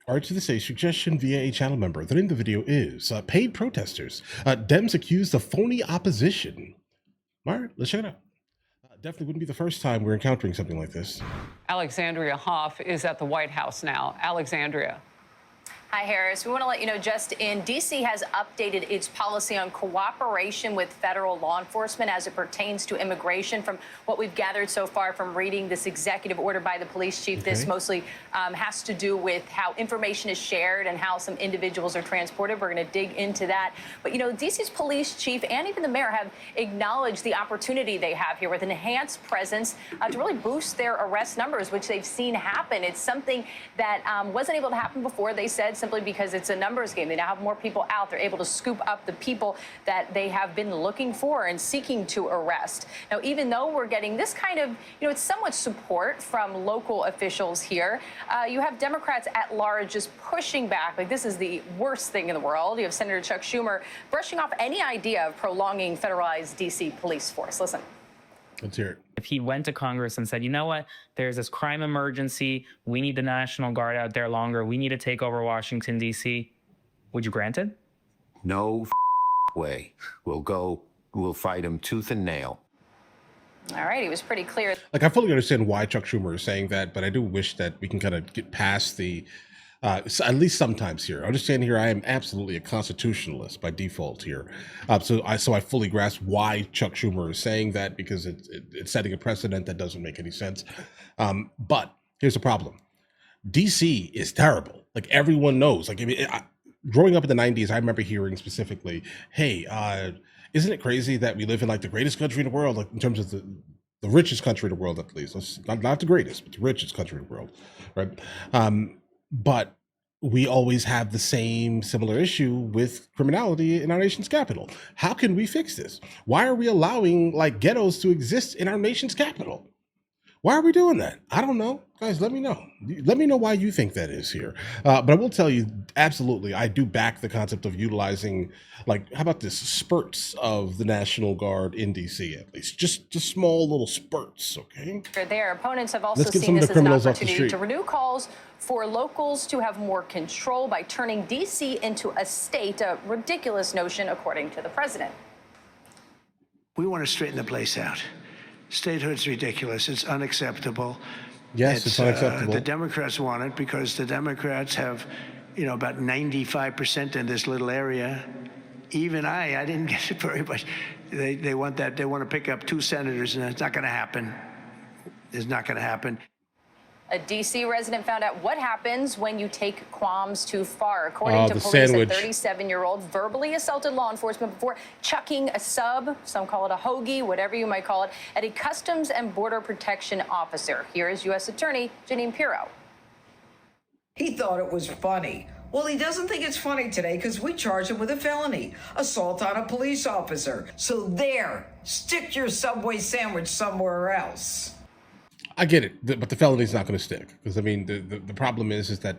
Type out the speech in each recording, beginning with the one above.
Or to this a suggestion via a channel member. The name of the video is Paid Protesters. Dems accused of phony opposition. All right, let's check it out. Definitely wouldn't be the first time we're encountering something like this. Alexandria Hoff is at the White House now. Alexandria. Hi, Harris. We want to let you know just in D.C. has updated its policy on cooperation with federal law enforcement as it pertains to immigration. From what we've gathered so far from reading this executive order by the police chief, this mostly has to do with how information is shared and how some individuals are transported. We're going to dig into that. But, you know, D.C.'s police chief and even the mayor have acknowledged the opportunity they have here with enhanced presence to really boost their arrest numbers, which they've seen happen. It's something that wasn't able to happen before, they said, simply because it's a numbers game. They now have more people out. They're able to scoop up the people that they have been looking for and seeking to arrest. Now, even though we're getting this kind of, it's somewhat support from local officials here, you have Democrats at large just pushing back. Like, this is the worst thing in the world. You have Senator Chuck Schumer brushing off any idea of prolonging federalized D.C. police force. Listen. Let's hear it. If he went to Congress and said, you know what, there's this crime emergency, we need the National Guard out there longer, we need to take over Washington, D.C., would you grant it? No way. We'll fight him tooth and nail. All right, he was pretty clear. Like, I fully understand why Chuck Schumer is saying that, but I do wish that we can kind of get past the, at least sometimes here. Understand here, I am absolutely a constitutionalist by default here. So I fully grasp why Chuck Schumer is saying that, because it's setting a precedent that doesn't make any sense. But here's the problem. DC is terrible. Like, everyone knows. Like, growing up in the 90s, I remember hearing specifically, hey, isn't it crazy that we live in like the greatest country in the world, like in terms of the richest country in the world, at least. Not the greatest, but the richest country in the world, right? But we always have the same similar issue with criminality in our nation's capital. How can we fix this? Why are we allowing like ghettos to exist in our nation's capital? Why are we doing that? I don't know. Guys, let me know. Let me know why you think that is here. But I will tell you, absolutely, I do back the concept of utilizing, like, how about this, spurts of the National Guard in D.C. at least. Just small little spurts, okay? Their opponents have also seen this as an opportunity to renew calls for locals to have more control by turning D.C. into a state, a ridiculous notion, according to the president. We want to straighten the place out. Statehood's ridiculous. It's unacceptable. Yes, it's unacceptable. The Democrats want it because the Democrats have, about 95% in this little area. Even I didn't get it very much. They want that. They want to pick up 2 senators, and it's not going to happen. It's not going to happen. A D.C. resident found out what happens when you take qualms too far. According to police, a 37-year-old verbally assaulted law enforcement before chucking a sub, some call it a hoagie, whatever you might call it, at a Customs and Border Protection officer. Here is U.S. Attorney Janine Pirro. He thought it was funny. Well, he doesn't think it's funny today because we charged him with a felony, assault on a police officer. So there, stick your Subway sandwich somewhere else. I get it, but the felony's not going to stick because, I mean, the problem is that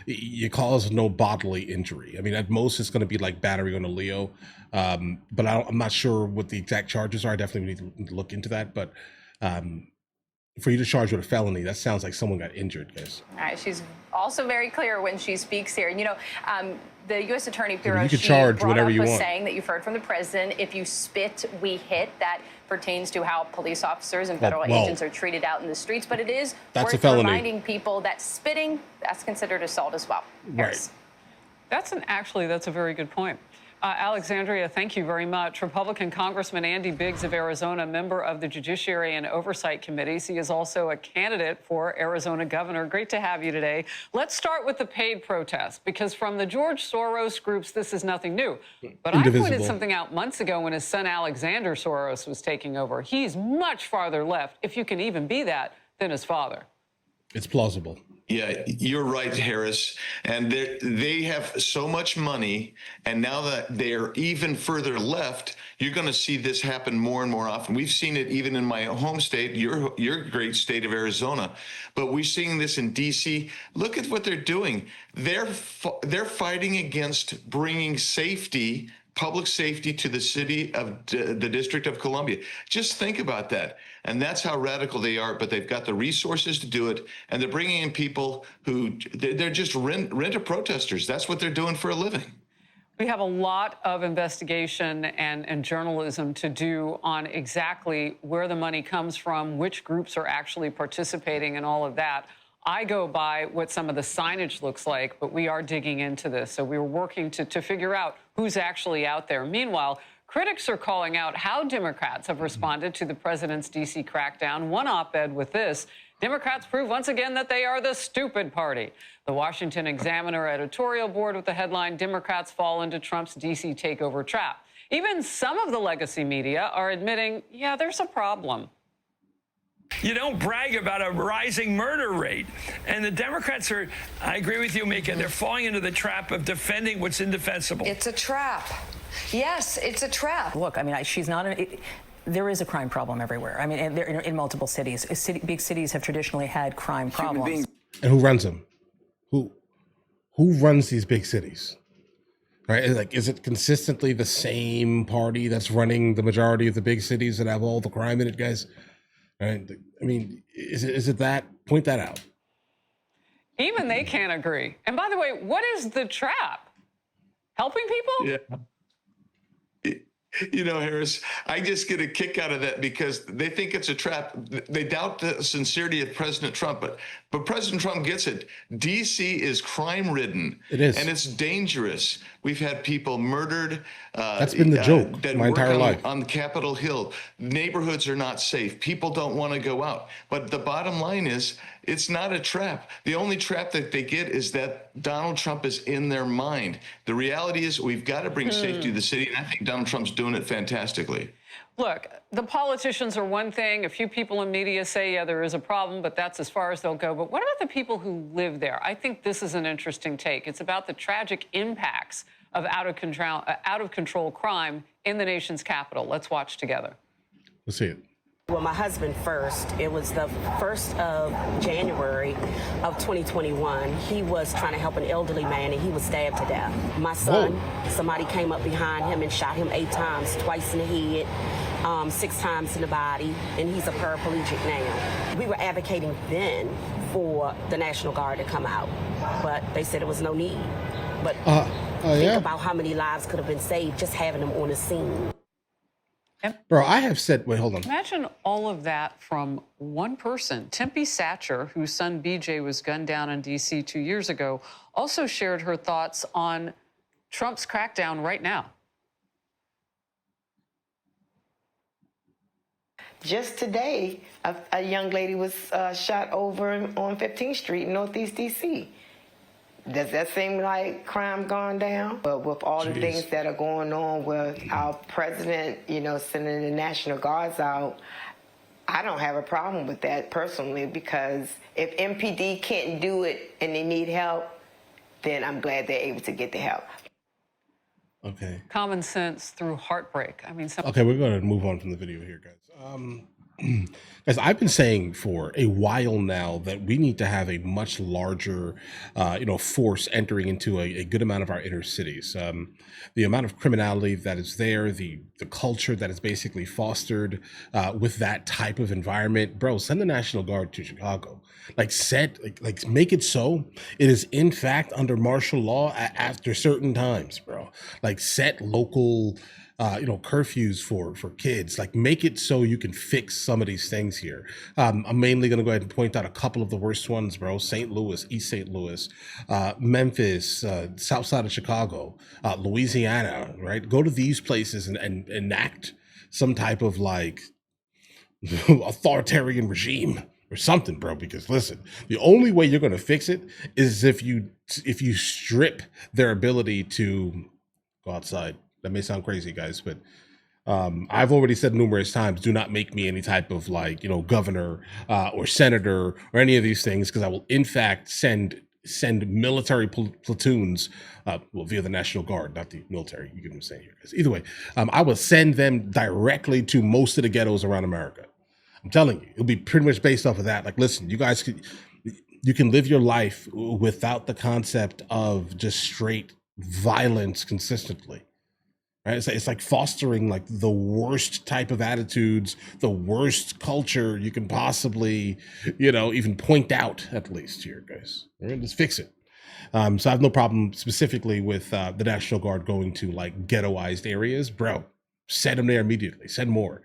you cause no bodily injury. I mean, at most it's going to be like battery on a Leo, but I'm not sure what the exact charges are. I definitely need to look into that. But for you to charge with a felony, that sounds like someone got injured, guys. All right, she's also very clear when she speaks here. The U.S. Attorney Pirro, you can charge whatever you want. Saying that you've heard from the president, if you spit, we hit. That pertains to how police officers and federal agents are treated out in the streets. But it is worth reminding people that spitting, that's considered assault as well. Right. That's a very good point. Alexandria, thank you very much. Republican Congressman Andy Biggs of Arizona, member of the Judiciary and Oversight Committees. He is also a candidate for Arizona governor. Great to have you today. Let's start with the paid protest, because from the George Soros groups, this is nothing new. But I pointed something out months ago when his son Alexander Soros was taking over. He's much farther left, if you can even be that, than his father. It's plausible. Yeah, you're right, Harris. And they have so much money, and now that they're even further left, you're going to see this happen more and more often. We've seen it even in my home state, your great state of Arizona. But we're seeing this in D.C. Look at what they're doing. They're fighting against bringing safety public safety to the city of the District of Columbia. Just think about that. And that's how radical they are, but they've got the resources to do it. And they're bringing in people who they're just rent-a protesters. That's what they're doing for a living. We have a lot of investigation and journalism to do on exactly where the money comes from, which groups are actually participating, and all of that. I go by what some of the signage looks like, but we are digging into this. So we're working to figure out who's actually out there. Meanwhile, critics are calling out how Democrats have responded to the president's D.C. crackdown. One op-ed with this: Democrats prove once again that they are the stupid party. The Washington Examiner editorial board with the headline, Democrats fall into Trump's D.C. takeover trap. Even some of the legacy media are admitting, yeah, there's a problem. You don't brag about a rising murder rate. And the Democrats are, I agree with you, Mika, they're falling into the trap of defending what's indefensible. It's a trap. Yes, it's a trap. Look, I mean, she's not there is a crime problem everywhere. I mean, and they're in multiple cities. Big cities have traditionally had crime problems. And who runs them? Who runs these big cities? Right? Like, is it consistently the same party that's running the majority of the big cities that have all the crime in it, guys? Right? I mean, is it that? Point that out. Even they can't agree. And by the way, what is the trap? Helping people? Yeah. You know, Harris, I just get a kick out of that because they think it's a trap. They doubt the sincerity of President Trump, but President Trump gets it. D.C. is crime-ridden. It is. And it's dangerous. We've had people murdered. That's been the joke my entire life. On Capitol Hill. Neighborhoods are not safe. People don't want to go out. But the bottom line is, it's not a trap. The only trap that they get is that Donald Trump is in their mind. The reality is we've got to bring safety to the city, and I think Donald Trump's doing it fantastically. Look, the politicians are one thing. A few people in media say, yeah, there is a problem, but that's as far as they'll go. But what about the people who live there? I think this is an interesting take. It's about the tragic impacts of out of control crime in the nation's capital. Let's watch together. Let's see it. Well, my husband first. It was the 1st of January of 2021. He was trying to help an elderly man, and he was stabbed to death. My son, somebody came up behind him and shot him 8 times, twice in the head, 6 times in the body, and he's a paraplegic now. We were advocating then for the National Guard to come out, but they said there was no need. But think about how many lives could have been saved just having them on the scene. Bro, I have said, wait, hold on. Imagine all of that from one person. Tempe Satcher, whose son BJ was gunned down in D.C. 2 years ago, also shared her thoughts on Trump's crackdown right now. Just today, a young lady was shot over on 15th Street in Northeast D.C. Does that seem like crime gone down? But with all the things that are going on with our president, you know, sending the National Guards out, I don't have a problem with that personally, because if MPD can't do it and they need help, then I'm glad they're able to get the help. Okay. Common sense through heartbreak. I mean, Okay, we're going to move on from the video here, guys. Guys, I've been saying for a while now that we need to have a much larger, force entering into a good amount of our inner cities. The amount of criminality that is there, the culture that is basically fostered with that type of environment, bro. Send the National Guard to Chicago. Like make it so it is in fact under martial law after certain times, bro. Like set local curfews for kids. Like make it so you can fix some of these things here. I'm mainly going to go ahead and point out a couple of the worst ones, bro. St. Louis, East St. Louis, Memphis, south side of Chicago, Louisiana, right? Go to these places and enact some type of like authoritarian regime or something, bro, because listen, the only way you're going to fix it is if you strip their ability to go outside. That may sound crazy, guys, but I've already said numerous times, do not make me any type of governor or senator or any of these things, because I will in fact send military platoons, via the National Guard, not the military. You get what I'm saying here, guys. Either way, I will send them directly to most of the ghettos around America. I'm telling you, it'll be pretty much based off of that. Like, listen, you guys you can live your life without the concept of just straight violence consistently. Right? It's like fostering like the worst type of attitudes, the worst culture you can possibly, even point out, at least here, guys. All right, let's fix it. So I have no problem specifically with the National Guard going to like ghettoized areas, bro. Send them there immediately. Send more,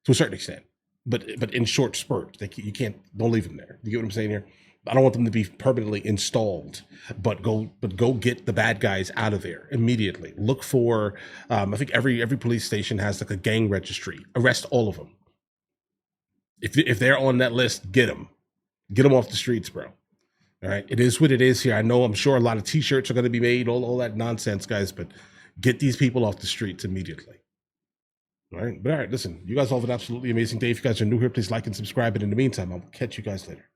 to a certain extent, but in short spurts. You don't leave them there. You get what I'm saying here? I don't want them to be permanently installed, but go get the bad guys out of there immediately. Look for, I think every police station has like a gang registry. Arrest all of them. If they're on that list, get them off the streets, bro. All right, it is what it is here. I'm sure a lot of T-shirts are going to be made, all that nonsense, guys. But get these people off the streets immediately. All right, listen, you guys all have an absolutely amazing day. If you guys are new here, please like and subscribe. And in the meantime, I'll catch you guys later.